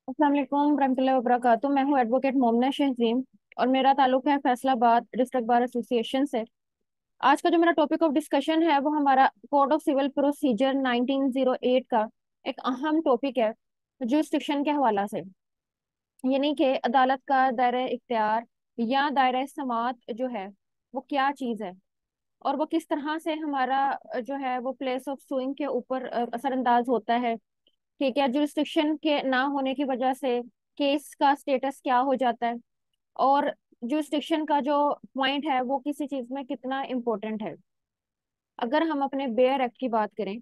अस्सलाम वालेकुम रहमतुल्लाहि व बरकातुहू। मैं हूँ एडवोकेट मोमना शहजीम और मेरा ताल्लुक है फैसलाबाद डिस्ट्रिक्ट बार एसोसिएशन से। आज का जो मेरा टॉपिक ऑफ डिस्कशन है वो हमारा कोड ऑफ सिविल प्रोसीजर 1908 का एक अहम टॉपिक है जुरिस्डिक्शन के हवाला से। यानी कि अदालत का दायरा इख्तियार या दायरा समात जो है वो क्या चीज़ है और वो किस तरह से हमारा जो है वो प्लेस ऑफ सुइंग के ऊपर असरअंदाज होता है। ठीक है, जुरिस्डिक्शन के ना होने की वजह से केस का स्टेटस क्या हो जाता है और जुरिस्डिक्शन का जो पॉइंट है वो किसी चीज में कितना इम्पोर्टेंट है। अगर हम अपने बेयर एक्ट की बात करें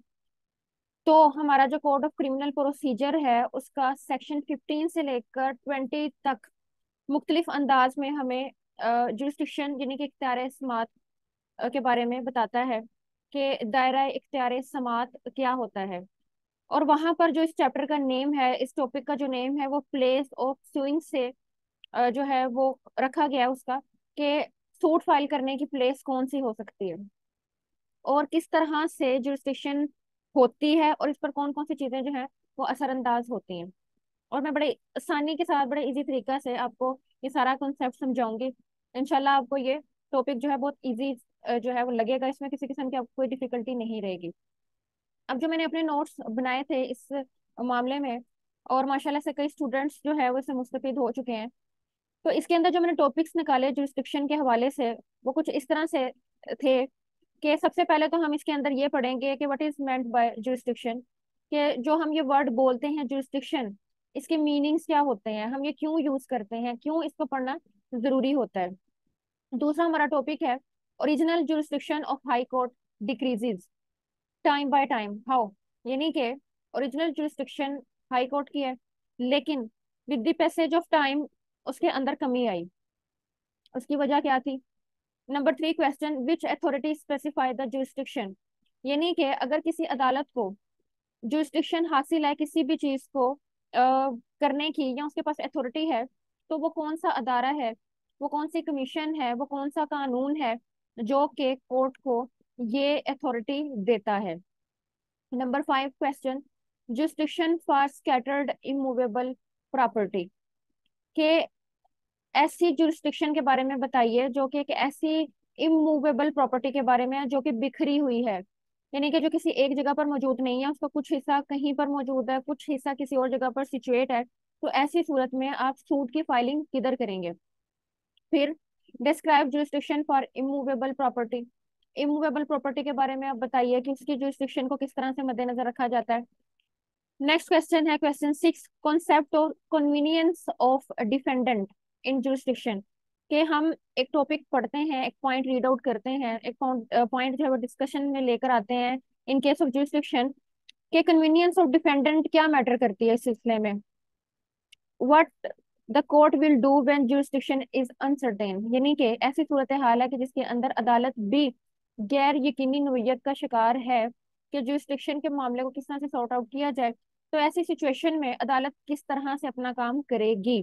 तो हमारा जो कोड ऑफ क्रिमिनल प्रोसीजर है उसका सेक्शन 15 से लेकर 20 तक मुख्तलिफ अंदाज में हमें जुरिस्डिक्शन यानी कि इख्तियार समात के बारे में बताता है कि दायरा इख्तियार समात क्या होता है। और वहां पर जो इस चैप्टर का नेम है, इस टॉपिक का जो नेम है वो प्लेस ऑफ सुइंग से जो है वो रखा गया है उसका, कि सूट फाइल करने की प्लेस कौन सी हो सकती है और किस तरह से जुरिस्डिक्शन होती है और इस पर कौन कौन सी चीजें जो है वो असरअंदाज होती हैं। और मैं बड़े आसानी के साथ बड़े इजी तरीका से आपको ये सारा कॉन्सेप्ट समझाऊंगी। इंशाल्लाह आपको ये टॉपिक जो है बहुत इजी जो है वो लगेगा, इसमें किसी किस्म की आपको कोई डिफिकल्टी नहीं रहेगी। अब जो मैंने अपने नोट्स बनाए थे इस मामले में, और माशाल्लाह से कई स्टूडेंट्स जो है वो इससे मुस्तफीद हो चुके हैं, तो इसके अंदर जो मैंने टॉपिक्स निकाले जुरिस्डिक्शन के हवाले से वो कुछ इस तरह से थे कि सबसे पहले तो हम इसके अंदर ये पढ़ेंगे कि what is meant by jurisdiction, कि जो हम ये वर्ड बोलते हैं जुरिस्डिक्शन, इसके मीनिंग्स क्या होते हैं, हम ये क्यों यूज करते हैं, क्यों इसको पढ़ना जरूरी होता है। दूसरा हमारा टॉपिक है original jurisdiction of high court decreases time by time how, यानी कि ओरिजिनल जुरिस्डिक्शन हाई कोर्ट की है लेकिन with the passage of time उसके अंदर कमी आई। उसकी वजह क्या थी? Number 3 question, which authority specify the jurisdiction, यानी कि अगर किसी अदालत को जुरिस्डिक्शन हासिल है किसी भी चीज को करने की या उसके पास अथॉरिटी है, तो वो कौन सा अदारा है, वो कौन सी कमीशन है, वो कौन सा कानून है जो कि कोर्ट को ये अथॉरिटी देता है। Number 5 question, jurisdiction for scattered immovable property, के ऐसी जुरिस्डिक्शन के बारे में बताइए जो कि एक ऐसी इमूवेबल प्रॉपर्टी के बारे में है जो कि बिखरी हुई है, यानी कि जो किसी एक जगह पर मौजूद नहीं है, उसका कुछ हिस्सा कहीं पर मौजूद है, कुछ हिस्सा किसी और जगह पर सिचुएट है। तो ऐसी सूरत में आप सूट की फाइलिंग किधर करेंगे? फिर describe jurisdiction for immovable property, immovable property के बारे में आप बताइए कि उसकी जुरिस्डिक्शन को किस तरह से मद्देनजर रखा जाता है। नेक्स्ट क्वेश्चन है क्वेश्चन 6, कॉन्सेप्ट और convenience of defendant in jurisdiction, के हम एक टॉपिक पढ़ते हैं, एक पॉइंट रीड आउट करते हैं, एक पॉइंट जो है वो डिस्कशन में लेकर आते हैं इन केस ऑफ जुरिस्डिक्शन, के कन्वीनियंस ऑफ डिफेंडेंट क्या मैटर करती है इस सिलसिले में। What the court will do when jurisdiction is uncertain, यानी कि ऐसी सूरत हाल है कि जिसके अंदर अदालत भी गैर यकीनी नोयत का शिकार है कि जुरिस्डिक्शन के मामले को किस तरह से सॉर्ट आउट किया जाए। तो ऐसी सिचुएशन में अदालत किस तरह से अपना काम करेगी।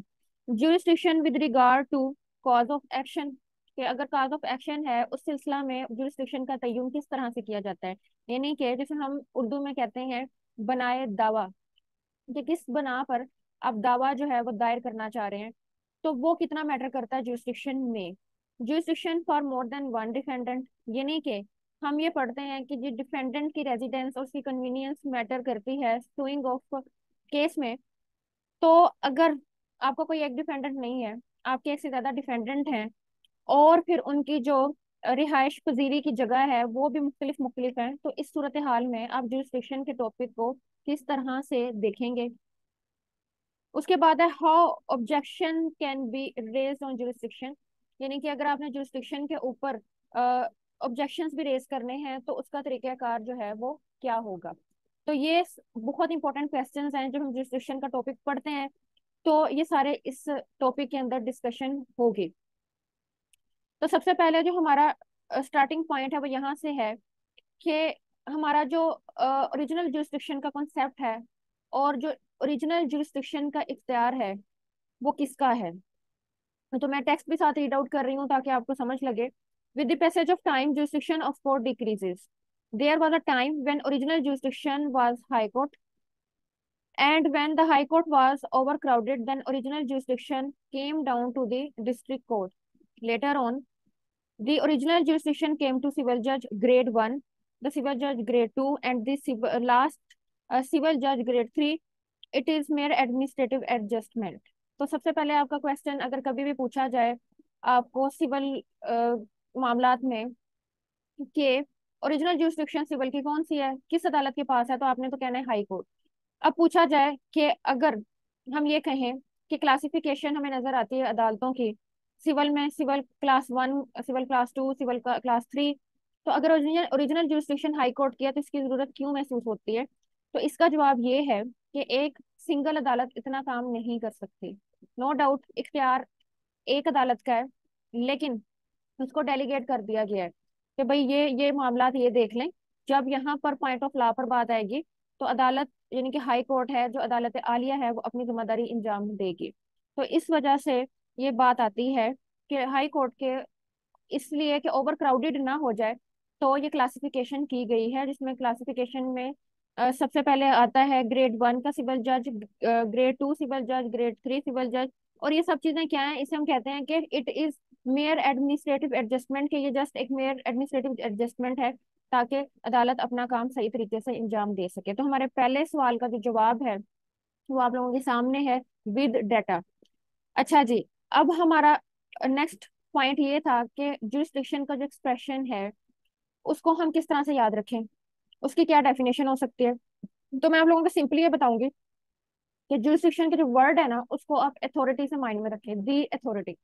Jurisdiction with regard to cause of action, कि अगर कॉज ऑफ एक्शन है उस सिलसिला में जुरिस्डिक्शन का तय्युम किस तरह से किया जाता है, यानी कि जैसे हम उर्दू में कहते हैं बनाए दावा, कि किस बना पर आप दावा जो है वो दायर करना चाह रहे हैं, तो वो कितना मैटर करता है जुरिस्डिक्शन में। Jurisdiction for more than one defendant, यानी कि हम ये पढ़ते हैं कि जो डिफेंडेंट की रेजिडेंस और उसकी कन्वीनियंस मैटर करती है सुइंग ऑफ केस में। तो अगर आपका कोई एक डिफेंडेंट नहीं है, आपके एक से ज्यादा डिफेंडेंट हैं और फिर उनकी जो रिहाइश पजीरी की जगह है वो भी मुख्तलिफ मुख्तलिफ है, तो इस सूरत हाल में आप जुरिस्डिक्शन के टॉपिक को किस तरह से देखेंगे। उसके बाद है how objection can be raise on jurisdiction, यानी कि अगर आपने जुरिस्डिक्शन के ऊपर ऑब्जेक्शंस भी रेज करने हैं तो उसका तरीकाकार जो है वो क्या होगा। तो ये बहुत इंपॉर्टेंट क्वेश्चंस हैं जब हम जुरिस्डिक्शन का टॉपिक पढ़ते हैं, तो ये सारे इस टॉपिक के अंदर डिस्कशन होगी। तो सबसे पहले जो हमारा स्टार्टिंग पॉइंट है वो यहाँ से है कि हमारा जो ओरिजिनल जुरिस्डिक्शन का कॉन्सेप्ट है और जो ओरिजिनल जुरिस्डिक्शन का इख्तियार है वो किसका है। तो मैं टेक्स्ट भी साथ रीड आउट कर रही हूँ ताकि आपको समझ लगे। With the passage of time jurisdiction of court decreases, there was a time when original jurisdiction was high court, And when the High Court was overcrowded, then original jurisdiction came down to the District Court. Later on, the original jurisdiction came to Civil Judge Grade 1, the Civil Judge Grade 2, and the last Civil Judge Grade 3. It is mere administrative adjustment. तो सबसे पहले आपका question अगर कभी भी पूछा जाए आपको सिविल मामलात में कि ओरिजिनल जुरिस्डिक्शन सिविल की कौन सी है, किस अदालत के पास है, तो आपने तो कहना है हाई कोर्ट। अब पूछा जाए कि अगर हम ये कहें कि क्लासिफिकेशन हमें नजर आती है अदालतों की सिविल में, civil class 1, civil class 2, civil class 3, तो अगर original original jurisdiction high court की है तो इसकी जरूरत क्यों महसूस होती है? तो इसका जवाब ये है कि एक सिंगल अदालत इतना काम नहीं कर सकती। नो डाउट इख्तियार एक अदालत का है, लेकिन उसको डेलीगेट कर दिया गया है कि भाई ये मामलात ये देख लें। जब यहाँ पर पॉइंट ऑफ लॉ पर बात आएगी तो अदालत यानी कि हाई कोर्ट है, जो अदालत आलिया है, वो अपनी जिम्मेदारी इंजाम देगी। तो इस वजह से ये बात आती है कि हाई कोर्ट के इसलिए कि ओवर क्राउडेड ना हो जाए तो ये क्लासिफिकेशन की गई है, जिसमें क्लासिफिकेशन में सबसे पहले आता है ग्रेड 1 का सिविल जज, ग्रेड 2 सिविल जज, ग्रेड 3 सिविल जज। और ये सब चीजें क्या है, इसे हम कहते हैं कि it is mayor administrative adjustment, के ये जस्ट एक मेयर एडमिनिस्ट्रेटिव एडजस्टमेंट है ताकि अदालत अपना काम सही तरीके से इंजाम दे सके। तो हमारे पहले सवाल का जो जवाब है वो आप लोगों के सामने है विद डाटा। अच्छा जी, अब हमारा नेक्स्ट पॉइंट ये था कि जुरिस्डिक्शन का जो एक्सप्रेशन है उसको हम किस तरह से याद रखें, उसकी क्या डेफिनेशन हो सकती है। तो मैं आप लोगों को सिंपली ये बताऊंगी कि जुरिस्डिक्शन के जो वर्ड है ना उसको आप अथॉरिटी से माइंड में रखें, दी अथॉरिटी।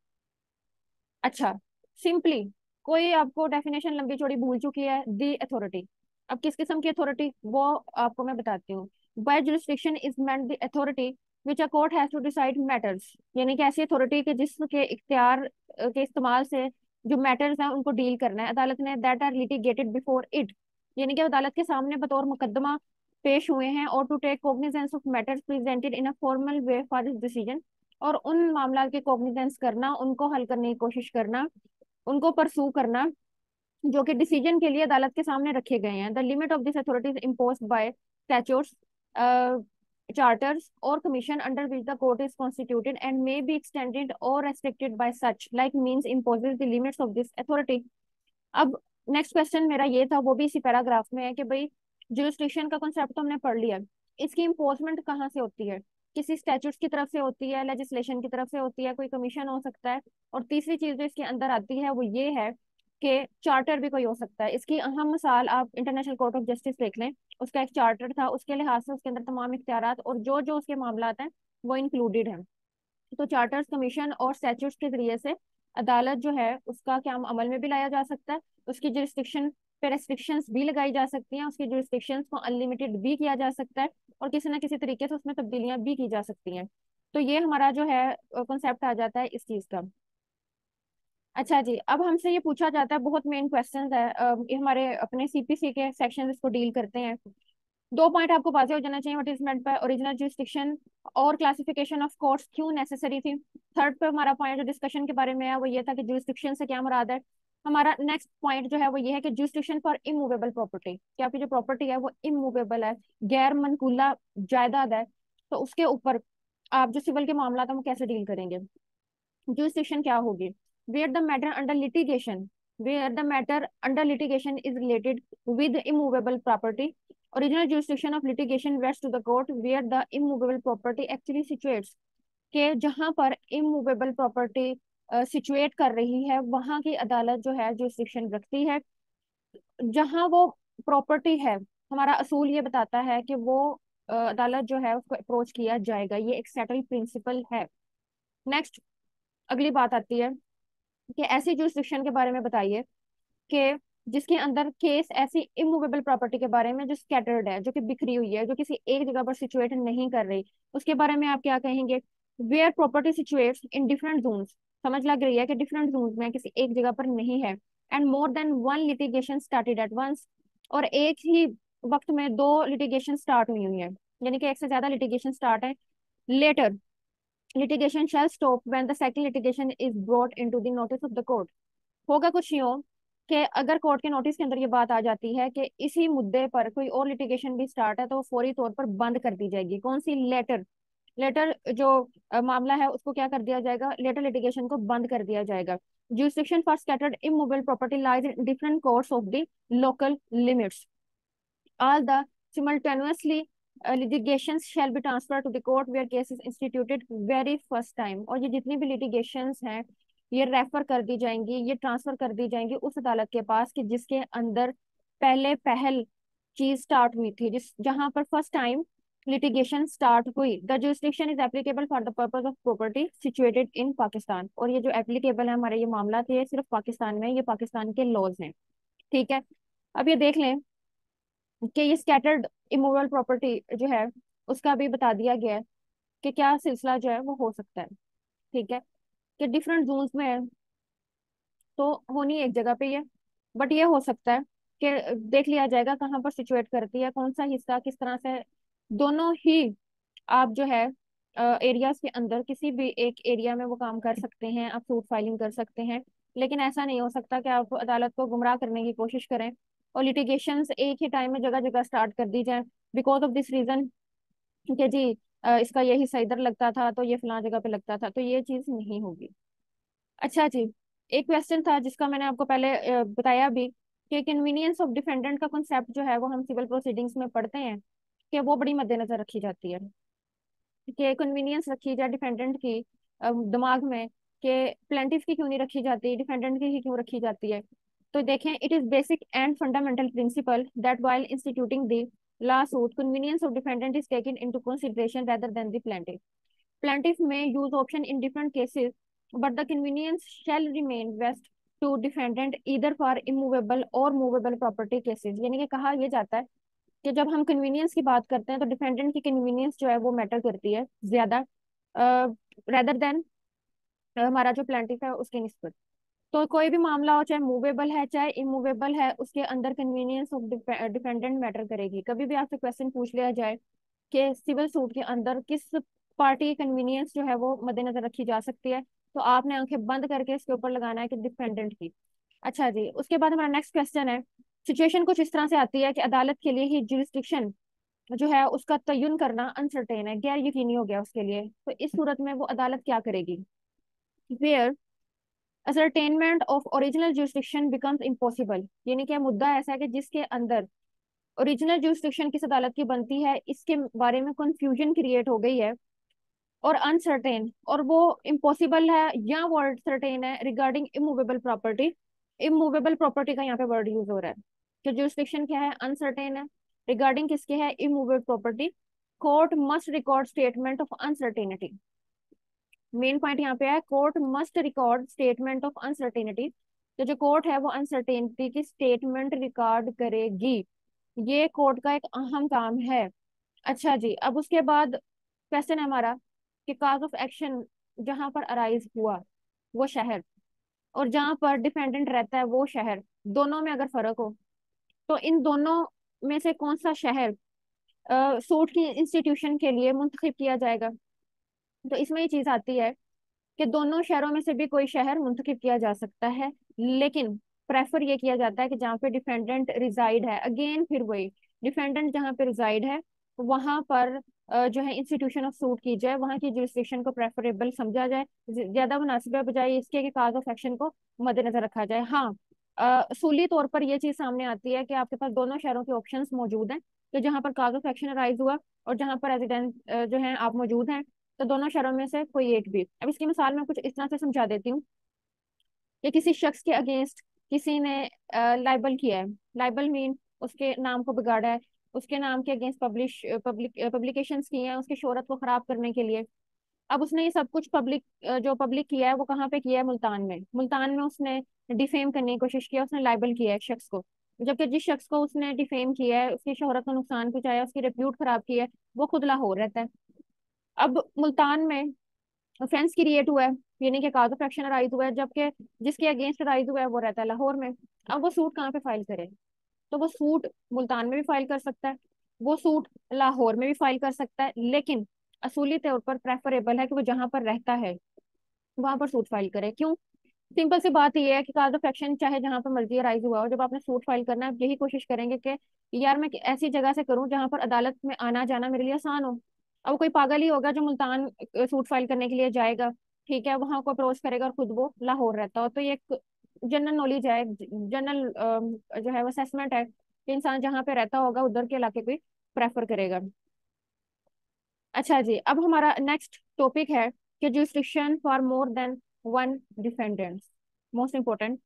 अच्छा, सिंपली कोई आपको डेफिनेशन लंबी चौड़ी भूल चुकी है, दी अथॉरिटी। अब किस किस्म की अथॉरिटी वो आपको मैं बताती हूँ। By jurisdiction is meant the authority which a court has to decide matters, यानी कि ऐसी अथॉरिटी के जिसके इख्तियार के इस्तेमाल से जो मैटर्स हैं उनको डील करना है अदालत ने, that are litigated before it, यानी कि अदालत के सामने बतौर मुकदमा पेश हुए हैं, और to take cognisance of matters presented in a formal way for this decision, और उन मामला के कॉग्निजेंस करना, उनको हल करने की कोशिश करना, उनको परसू करना जो कि डिसीजन के लिए अदालत के सामने रखे गए हैं। The limit of this authority is imposed by statutes, charters or commission under which the court is constituted and may be extended or restricted by such like means imposes the limits of this authority। अब next question मेरा ये था, वो भी इसी paragraph में है कि भाई जुरिस्डिक्शन का कॉन्सेप्ट तो हमने पढ़ लिया, इसकी इम्पोजमेंट कहाँ से होती है? किसी स्टैट्यूट्स की तरफ से होती है, लेजिस्लेशन की तरफ से होती है, कोई कमीशन हो सकता है, और तीसरी चीज जो इसके अंदर आती है वो ये है कि चार्टर भी कोई हो सकता है। इसकी अहम मिसाल आप इंटरनेशनल कोर्ट ऑफ जस्टिस देख लें, उसका एक चार्टर था, उसके लिहाज से उसके अंदर तमाम इख्तियारात और जो जो उसके मामलात हैं वो इंक्लूडेड हैं। तो चार्टर्स, कमीशन और स्टैट्यूट्स के जरिए से अदालत जो है उसका क्या अमल में भी लाया जा सकता है, उसकी जुरिस्डिक्शन पे रेस्ट्रिक्शंस भी लगाई जा सकती हैं, उसकी जुरिस्डिक्शंस को अनलिमिटेड भी किया जा सकता है, और किसी ना किसी तरीके से उसमें तब्दीलियां भी की जा सकती हैं। तो ये हमारा जो है कॉन्सेप्ट आ जाता है इस चीज का। अच्छा जी, अब हमसे ये पूछा जाता है, बहुत मेन क्वेश्चन है, ये हमारे अपने सीपीसी के सेक्शन इसको डील करते हैं। दो पॉइंट आपको वाज़ेह हो जाना चाहिए, what is meant by original jurisdiction और क्लासिफिकेशन ऑफ कोर्ट्स क्यों नेसेसरी थी। थर्ड पे हमारा पॉइंट जो डिस्कशन के बारे में है वो ये था कि जुरिस्डिक्शन से क्या मुराद है। हमारा नेक्स्ट पॉइंट जो है वो ये है कि जुरिस्डिक्शन फॉर इमूवेबल प्रॉपर्टी, कि आपकी जो प्रॉपर्टी है वो इमूवेबल है, गैर मनकूला जायदाद है, तो उसके ऊपर आप जो सिविल के मामला था वो कैसे डील करेंगे। jurisdiction क्या होगी? where the matter under litigation where the matter under litigation is related with immovable property, original jurisdiction of litigation rests to the court where the immovable property actually situates, के जहां पर immovable property situate कर रही है वहां की अदालत जो है jurisdiction रखती है। जहां वो प्रॉपर्टी है, हमारा असूल ये बताता है कि वो अदालत जो है उसको अप्रोच किया जाएगा, ये एक सेटल प्रिंसिपल है। नेक्स्ट अगली बात आती है कि ऐसी जुरिस्डिक्शन के बारे में बताइए कि जिसके अंदर केस ऐसी इमूवेबल प्रॉपर्टी के बारे में जो स्कैटर्ड है, जो कि बिखरी हुई है, जो किसी एक जगह पर सिचुएट नहीं कर रही, उसके बारे में आप क्या कहेंगे? Where property situates in different zones, समझ लग रही है कि डिफरेंट जोन्स में, किसी एक जगह पर नहीं है। And more than one litigation started at once, और एक ही वक्त में दो लिटिगेशन स्टार्ट हुई हुई है, यानी कि एक से ज्यादा लिटिगेशन स्टार्ट है। Later litigation shall stop when the second litigation is brought into the notice of the court। होगा कुछ यूं कि अगर कोर्ट के नोटिस के अंदर ये बात आ जाती है कि इसी मुद्दे पर कोई और लिटिगेशन भी स्टार्ट है, तो वो फौरी तौर पर बंद कर दी जाएगी। कौन सी? लेटर। लेटर जो मामला है उसको क्या कर दिया जाएगा? लेटर लिटिगेशन को बंद कर दिया जाएगा। jurisdiction for scattered immovable property lies in different courts of the local limits. All the simultaneously litigations shall be transferred to the court where case is instituted very first time। और ये जितनी भी litigations हैं ये refer कर दी जाएंगी, ये transfer कर दी जाएंगी उस अदालत के पास कि जिसके अंदर पहले पहल चीज स्टार्ट हुई थी, जिस जहां पर फर्स्ट टाइम लिटिगेशन स्टार्ट हुई। The jurisdiction is applicable for the purpose of property situated in Pakistan. और ये जो एप्लीकेबल है हमारे ये मामला थे, ये सिर्फ पाकिस्तान में, ये पाकिस्तान के लॉज हैं। ठीक है। अब ये देख लें कि ये स्कैटर्ड इमूवेबल प्रॉपर्टी जो है उसका भी बता दिया गया है कि क्या सिलसिला जो है वो हो सकता है। ठीक है, कि डिफरेंट जोन्स में है तो होनी एक जगह पे ही है, बट ये हो सकता है कि देख लिया जाएगा कहाँ पर सिचुएट करती है, कौन सा हिस्सा किस तरह से। दोनों ही आप जो है एरियाज के अंदर किसी भी एक एरिया में वो काम कर सकते हैं, आप सूट फाइलिंग कर सकते हैं। लेकिन ऐसा नहीं हो सकता कि आप अदालत को गुमराह करने की कोशिश करें और लिटिगेशंस एक ही टाइम में जगह जगह स्टार्ट कर दी जाए बिकॉज ऑफ दिस रीजन कि जी इसका ये हिस्सा इधर लगता था तो ये फलां जगह पे लगता था, तो ये चीज नहीं होगी। अच्छा जी, एक क्वेश्चन था जिसका मैंने आपको पहले बताया भी कि कन्वीनियंस ऑफ डिफेंडेंट का कॉन्सेप्ट जो है वो हम सिविल प्रोसीडिंग्स में पढ़ते हैं कि वो बड़ी मद्देनजर रखी जाती है कि कन्वीनियंस रखी जाए डिफेंडेंट की दिमाग में कि प्लेंटिफ की क्यों नहीं रखी जाती, डिफेंडेंट की ही क्यों रखी जाती है। तो देखें, it is basic and fundamental principle that while instituting the law suit convenience of defendant is taken into consideration rather than the plaintiff. Plaintiff may use option in different cases, but the convenience shall remain best to defendant either for immovable or movable property cases। यानी कि कहा यह जाता है कि जब हम convenience की बात करते हैं तो डिफेंडेंट की कन्वीनियंस जो है वो मैटर करती है ज्यादा रेदर देन हमारा जो प्लेंटिफ है उसकी निस्बत। तो कोई भी मामला हो, चाहे मूवेबल है चाहे इमूवेबल है, उसके अंदर कन्वीनियंस ऑफ डिफेंडेंट मैटर करेगी। कभी भी आपसे क्वेश्चन पूछ लिया जाए कि सिविल सूट के अंदर किस पार्टी की कन्वीनियंस जो है वो मद्देनजर रखी जा सकती है, तो आपने आंखें बंद करके इसके ऊपर लगाना है कि डिफेंडेंट की। अच्छा जी, उसके बाद हमारा नेक्स्ट क्वेश्चन है, सिचुएशन कुछ इस तरह से आती है कि अदालत के लिए ही जुरिस्डिक्शन जो है उसका तयन करना अनसर्टेन है, गैर यकीनी हो गया उसके लिए, तो इस सूरत में वो अदालत क्या करेगी? Where ascertainment of original jurisdiction becomes impossible. यानी कि मुद्दा ऐसा है कि जिसके अंदर ओरिजिनल जुरिस्डिक्शन किस अदालत की बनती है इसके बारे में कंफ्यूजन क्रिएट हो गई है और अनसर्टेन, और वो इम्पॉसिबल है या वर्ड सर्टेन है regarding immovable property. Immovable property का यहाँ पे वर्ड यूज हो रहा है। तो जुरिस्डिक्शन क्या है? अनसर्टेन है। रिगार्डिंग किसके है? Immovable property. Court must record statement of uncertainty. Main point यहाँ पे है, court must record statement of uncertainty. तो जो कोर्ट है वो अनसर्टेनिटी की स्टेटमेंट रिकॉर्ड करेगी, ये कोर्ट का एक अहम काम है। अच्छा जी, अब उसके बाद क्वेश्चन है हमारा कि काज ऑफ एक्शन जहां पर अराइज हुआ वो शहर और जहां पर डिफेंडेंट रहता है वो शहर, दोनों में अगर फर्क हो तो इन दोनों में से कौन सा शहर सूट की इंस्टीट्यूशन के लिए मुंतखब किया जाएगा? तो इसमें ये चीज आती है कि दोनों शहरों में से भी कोई शहर मुंतखब किया जा सकता है, लेकिन प्रेफर ये किया जाता है कि जहाँ पे डिफेंडेंट रिजाइड है, अगेन फिर वही, डिफेंडेंट जहाँ पे रिजाइड है वहां पर जो है इंस्टीट्यूशन ऑफ सूट की जाए, वहां की जुरिस्डिक्शन को प्रेफरेबल समझा जाए, ज्यादा मुनासिब है, बजाय इसके कि काज ऑफ एक्शन को मद्देनजर रखा जाए। हाँ, असूली तौर पर यह चीज सामने आती है कि आपके पास दोनों शहरों के ऑप्शंस मौजूद हैं, तो जहाँ पर काज ऑफ एक्शन राइज हुआ और जहाँ पर रेजिडेंट जो है आप मौजूद हैं, तो दोनों शहरों में से कोई एक भी। अब इसकी मिसाल मैं कुछ इस तरह से समझा देती हूँ कि किसी शख्स के अगेंस्ट किसी ने लाइबल किया है। लाइबल मीन उसके नाम को बिगाड़ा है, उसके नाम के अगेंस्ट पब्लिकेशंस की हैं उसकी शोहरत को खराब करने के लिए। अब उसने ये सब कुछ जो पब्लिक किया है वो कहाँ पे किया है? मुल्तान में। मुल्तान में उसने डिफेम करने की कोशिश किया, उसने लाइबल किया है एक शख्स को, जबकि जिस शख्स को उसने डिफेम किया है उसकी शोहरत को नुकसान पहुंचाया, उसकी रेप्यूट खराब किया है, वो खुद लाहौर रहता है। अब मुल्तान में ऑफेंस क्रिएट हुआ है, यानी कि काज ऑफ एक्शन अराइज हुआ है, जबकि जिसके अगेंस्ट अराइज हुआ है वो रहता है लाहौर में। अब वो सूट कहाँ पे फाइल करे? तो वो सूट मुल्तान में भी फाइल कर सकता है, वो सूट लाहौर में भी फाइल कर सकता है, लेकिन असूली तौर पर प्रेफरेबल है कि वो जहां पर रहता है वहां पर सूट फाइल करे। क्यों? सिंपल सी बात ये है कि काज ऑफ एक्शन चाहे जहां पर मर्जी राइज हुआ हो, जब आपने सूट फाइल करना है आप यही कोशिश करेंगे कि यार मैं ऐसी जगह से करूं जहां पर अदालत में आना जाना मेरे लिए आसान हो। अब कोई पागल ही होगा जो मुल्तान सूट फाइल करने के लिए जाएगा, ठीक है, वहां को अप्रोच करेगा और खुद वो लाहौर रहता हो। तो ये एक जनरल नॉलेज है, जनरल जो है वो असेसमेंट है कि इंसान जहाँ पे रहता होगा उधर के इलाके को प्रेफर करेगा। अच्छा जी, अब हमारा नेक्स्ट टॉपिक है कि jurisdiction for more than one defendant. Most important,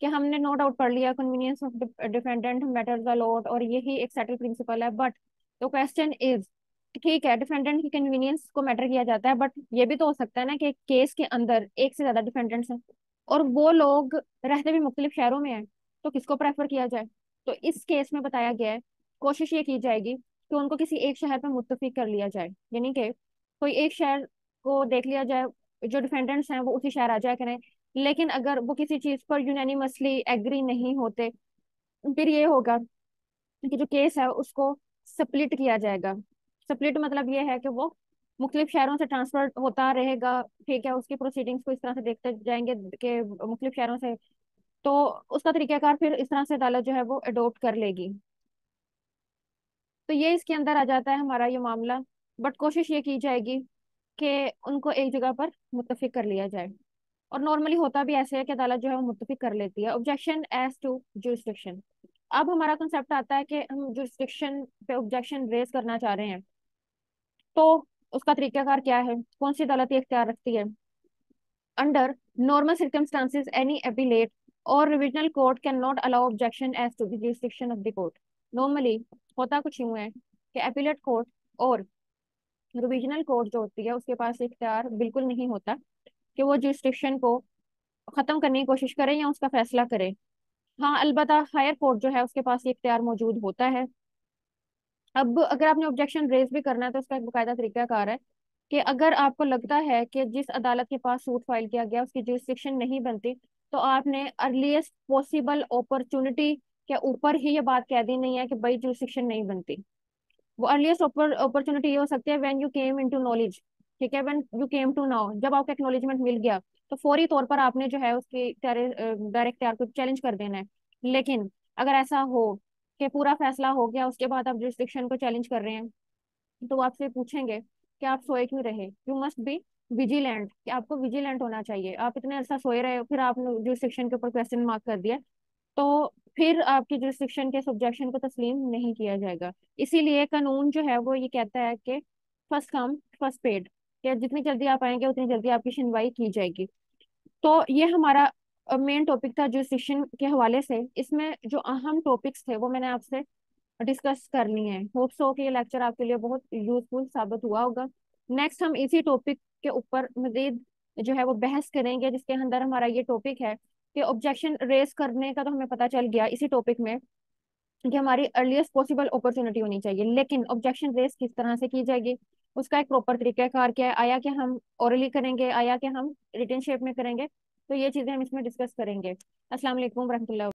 कि हमने नो डाउट पढ़ लिया convenience of defendant matters a lot और यही एक सेटल प्रिंसिपल है, बट द क्वेश्चन इज, ठीक है डिफेंडेंट की कन्वीनियंस को मैटर किया जाता है, बट ये भी तो हो सकता है ना कि केस के अंदर एक से ज्यादा डिफेंडेंट्स हैं और वो लोग रहते भी मुख्तलिफ शहरों में हैं, तो किसको प्रेफर किया जाए। तो इस केस में बताया गया है, कोशिश ये की जाएगी कि उनको किसी एक शहर पर मुत्तफिक कर लिया जाए, यानी कि कोई एक शहर को देख लिया जाए, जो डिफेंडेंट्स हैं वो उसी शहर आ जाया करें। लेकिन अगर वो किसी चीज पर यूनानिमसली एग्री नहीं होते, फिर ये होगा कि जो केस है उसको स्प्लिट किया जाएगा। स्प्लिट मतलब ये है कि वो मुख्तलिफ शहरों से ट्रांसफर होता रहेगा, ठीक है, उसकी प्रोसीडिंग्स को इस तरह से देखते जाएंगे कि मुख्तलिफ शहरों से, तो उसका तरीकाकार फिर इस तरह से अदालत जो है वो अडोप्ट कर लेगी। तो ये इसके अंदर आ जाता है हमारा ये मामला। बट कोशिश ये की जाएगी कि उनको एक जगह पर मुत्तफिक कर लिया जाए, और नॉर्मली होता भी ऐसे है कि अदालत जो है वो मुत्तफिक कर लेती है। ऑब्जेक्शन एज टू जुरिस्डिक्शन, अब हमारा कंसेप्ट आता है कि हम जुरिस्डिक्शन पे ऑब्जेक्शन रेज करना चाह रहे हैं, तो उसका तरीकाकार क्या है, कौन सी अदालत ये इख्तियार रखती है। Under normal circumstances any appellate or revisional court cannot allow objection as to the jurisdiction of the court। Normally होता कुछ यूं है कि एपिलेट कोर्ट और रिविजनल कोर्ट जो होती है उसके पास इख्तियार बिल्कुल नहीं होता कि वो जुरिस्डिक्शन को खत्म करने की कोशिश करे या उसका फैसला करे। हाँ अलबत्ता हायर कोर्ट जो है उसके पास ये इख्तियार मौजूद होता है। अब अगर आपने ऑब्जेक्शन रेज भी करना है तो उसका एक बाकायदा तरीकाकार है कि अगर आपको लगता है कि जिस अदालत के पास सूट फाइल किया गया उसकी जुरिस्डिक्शन नहीं बनती, तो आपने अर्लीस्ट पॉसिबल अपॉर्चुनिटी के ऊपर ही ये बात कह दी नहीं है कि भाई जुरिस्डिक्शन नहीं बनती। वो अर्लीस्ट अपॉर्चुनिटी ये हो सकती है when you came into knowledge, ठीक है, when you came to now, जब आपको एक्नॉलेजमेंट मिल गया तो फौरी तौर पर आपने जो है उसकी डायरेक्ट तैयार को चैलेंज कर देना है। लेकिन अगर ऐसा हो कि पूरा फैसला हो गया उसके बाद आप जुरिस्डिक्शन को चैलेंज कर रहे हैं, तो वो आपसे पूछेंगे कि आप सोए क्यों रहे, यू मस्ट बी विजिलेंट, कि आपको विजिलेंट होना चाहिए, आप इतने अरसा सोए रहे हो फिर आपने जुरिस्डिक्शन के ऊपर क्वेश्चन मार्क कर दिया, तो फिर आपकी जुरिस्डिक्शन के इस ऑब्जेक्शन को तस्लीम नहीं किया जाएगा। इसीलिए कानून जो है वो ये कहता है कि फर्स्ट कम फर्स्ट पेड, कि जितनी जल्दी आप आएंगे उतनी जल्दी आपकी सुनवाई की जाएगी। तो ये हमारा मेन टॉपिक था जुरिस्डिक्शन के हवाले से। इसमें जो अहम टॉपिक्स थे वो मैंने आपसे डिस्कस करनी है। होप सो कि ये लेक्चर आपके लिए बहुत यूजफुल साबित हुआ होगा। नेक्स्ट हम इसी टॉपिक के ऊपर मजीद जो है वो बहस करेंगे, जिसके अंदर हमारा ये टॉपिक है कि ऑब्जेक्शन रेज करने का तो हमें पता चल गया इसी टॉपिक में कि हमारी अर्लीस्ट पॉसिबल अपॉर्चुनिटी होनी चाहिए, लेकिन ऑब्जेक्शन रेज किस तरह से की जाएगी, उसका एक प्रॉपर तरीकाकार क्या है, आया कि हम ओरली करेंगे, आया कि हम रिटन शेप में करेंगे, तो ये चीजें हम इसमें डिस्कस करेंगे। अस्सलाम वालेकुम रहमतुल्लाह।